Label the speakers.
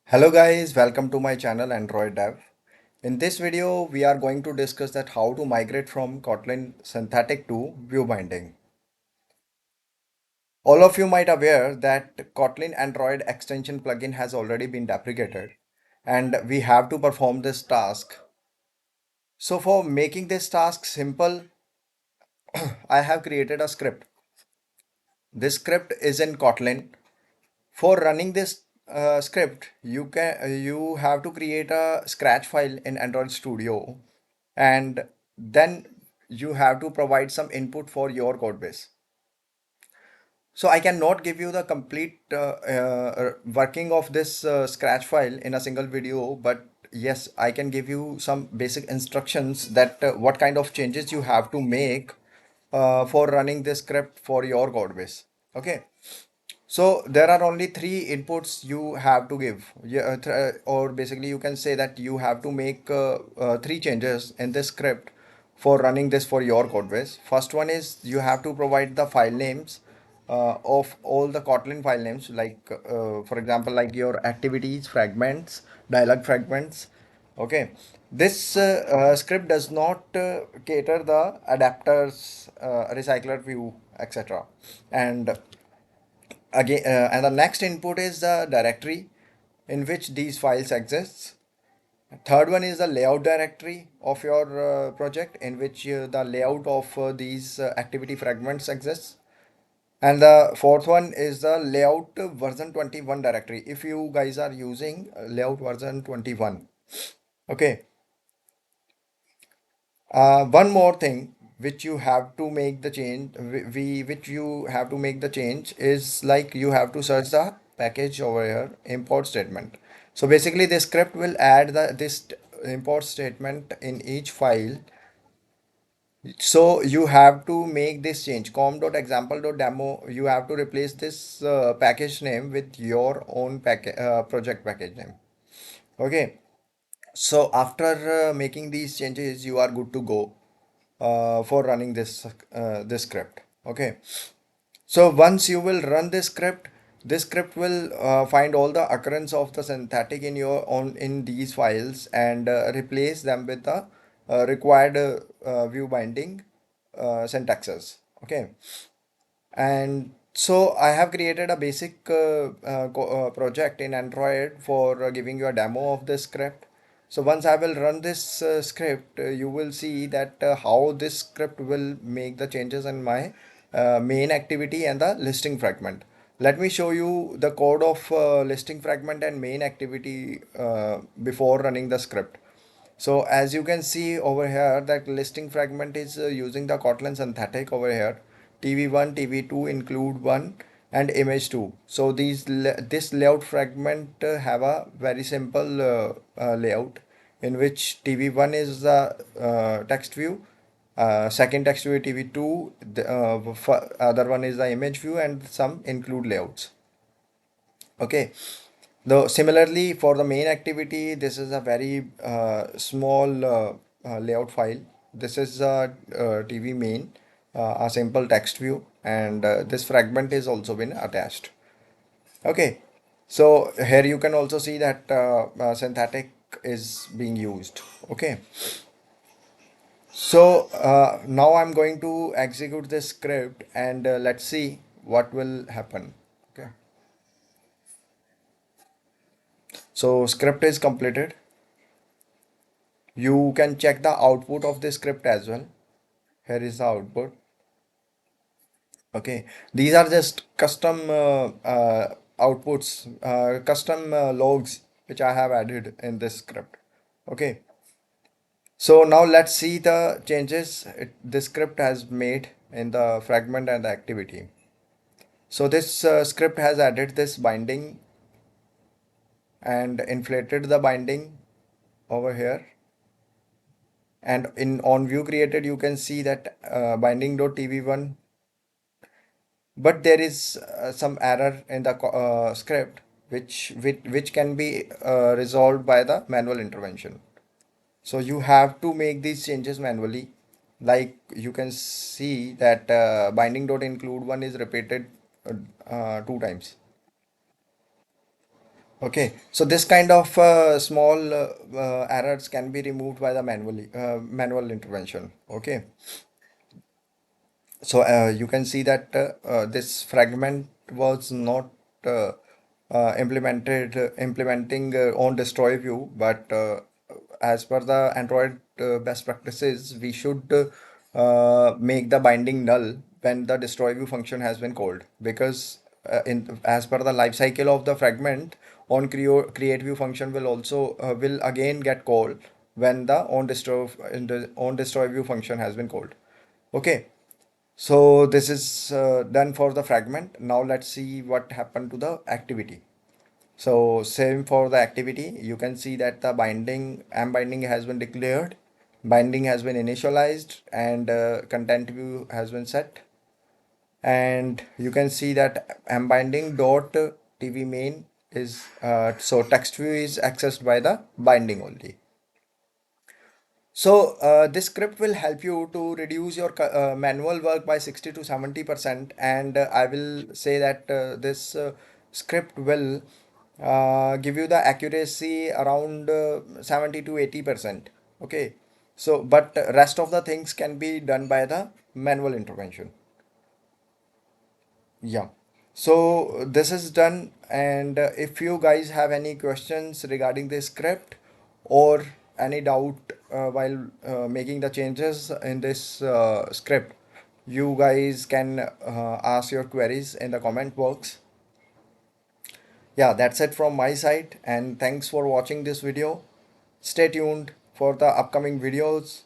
Speaker 1: Hello guys, welcome to my channel Android Dev. In this video, we are going to discuss that how to migrate from Kotlin synthetic to ViewBinding. All of you might aware that Kotlin Android extension plugin has already been deprecated and we have to perform this task. So for making this task simple, I have created a script. This script is in Kotlin. For running this script, you have to create a scratch file in Android Studio, and then you have to provide some input for your code base. So I cannot give you the complete working of this scratch file in a single video, but yes, I can give you some basic instructions that what kind of changes you have to make for running this script for your code base. Okay. So there are only three inputs you have to give. Yeah, or basically you can say that you have to make three changes in this script for running this for your code base. First one is you have to provide the file names of all the Kotlin file names, like for example, like your activities, fragments, dialog fragments. Okay, this script does not cater the adapters, recycler view, etc. And again and the next input is the directory in which these files exists. Third one is the layout directory of your project in which the layout of these activity fragments exists. And the fourth one is the layout version 21 directory if you guys are using layout version 21. Okay. One more thing which you have to make the change, which you have to make the change is like you have to search the package over here, import statement. So basically, this script will add import statement in each file. So you have to make this change. com.example.demo. You have to replace this package name with your own project package name. Okay. So after making these changes, you are good to go for running this script. Okay. So once you will run this script will find all the occurrence of the synthetic in your own in these files and replace them with the required view binding syntaxes. Okay. And so I have created a basic project in Android for giving you a demo of this script. So once I will run this script, you will see that how this script will make the changes in my main activity and the listing fragment. Let me show you the code of listing fragment and main activity before running the script. So as you can see over here, that listing fragment is using the Kotlin synthetic over here. TV1, TV2 include one and image 2. So this layout fragment have a very simple layout in which TV1 is the text view, second text view TV2, the other one is the image view, and some include layouts. Okay. Though similarly for the main activity, this is a very small layout file. This is a TV main, a simple text view, and this fragment is also been attached. Okay, so here you can also see that synthetic is being used. Okay, so now I'm going to execute this script and let's see what will happen. Okay, so script is completed. You can check the output of the script as well. Here is the output. Okay, these are just custom outputs, custom logs which I have added in this script. Okay, so now let's see the changes this script has made in the fragment and the activity. So this script has added this binding and inflated the binding over here. And in on view created, you can see that binding.tv1, but there is some error in the script which can be resolved by the manual intervention. So you have to make these changes manually. Like you can see that binding.include one is repeated two times. Okay, so this kind of small errors can be removed by the manual intervention. Okay, so you can see that this fragment was not implementing on destroy view, but as per the Android best practices, we should make the binding null when the destroy view function has been called, because in as per the life cycle of the fragment, on create view function will also will again get called when the on destroy view function has been called. Okay, so this is done for the fragment. Now let's see what happened to the activity. So same for the activity. You can see that the binding has been declared, binding has been initialized, and content view has been set. And you can see that binding dot tv main is so text view is accessed by the binding only. So this script will help you to reduce your manual work by 60 to 70%, and I will say that this script will give you the accuracy around 70 to 80%. Okay, so but rest of the things can be done by the manual intervention. Yeah. So this is done, and if you guys have any questions regarding this script or any doubt while making the changes in this script, you guys can ask your queries in the comment box. Yeah, that's it from my side, and thanks for watching this video. Stay tuned for the upcoming videos.